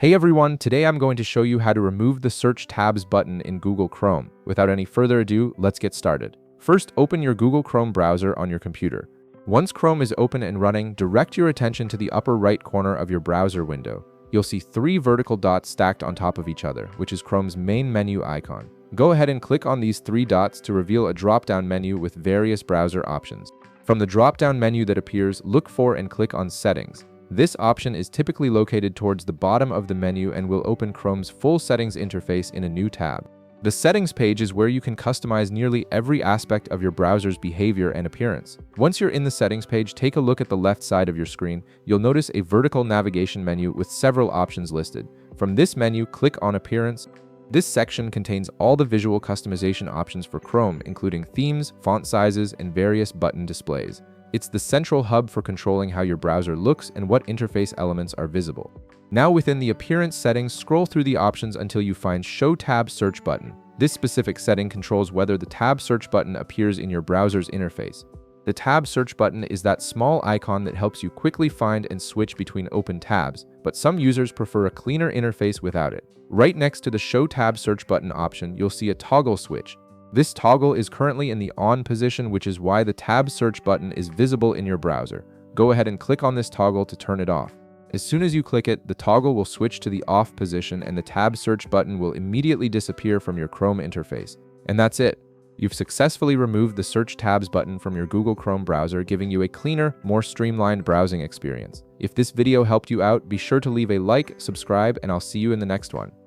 Hey everyone, today I'm going to show you how to remove the Search Tabs button in Google Chrome. Without any further ado, let's get started. First, open your Google Chrome browser on your computer. Once Chrome is open and running, direct your attention to the upper right corner of your browser window. You'll see three vertical dots stacked on top of each other, which is Chrome's main menu icon. Go ahead and click on these three dots to reveal a drop-down menu with various browser options. From the drop-down menu that appears, look for and click on Settings. This option is typically located towards the bottom of the menu and will open Chrome's full settings interface in a new tab. The settings page is where you can customize nearly every aspect of your browser's behavior and appearance. Once you're in the settings page, take a look at the left side of your screen. You'll notice a vertical navigation menu with several options listed. From this menu, click on Appearance. This section contains all the visual customization options for Chrome, including themes, font sizes, and various button displays. It's the central hub for controlling how your browser looks and what interface elements are visible. Now within the Appearance settings, scroll through the options until you find Show Tab Search Button. This specific setting controls whether the Tab Search button appears in your browser's interface. The Tab Search button is that small icon that helps you quickly find and switch between open tabs, but some users prefer a cleaner interface without it. Right next to the Show Tab Search button option, you'll see a toggle switch. This toggle is currently in the on position, which is why the Tab Search button is visible in your browser. Go ahead and click on this toggle to turn it off. As soon as you click it, the toggle will switch to the off position and the Tab Search button will immediately disappear from your Chrome interface. And that's it. You've successfully removed the Search Tabs button from your Google Chrome browser, giving you a cleaner, more streamlined browsing experience. If this video helped you out, be sure to leave a like, subscribe, and I'll see you in the next one.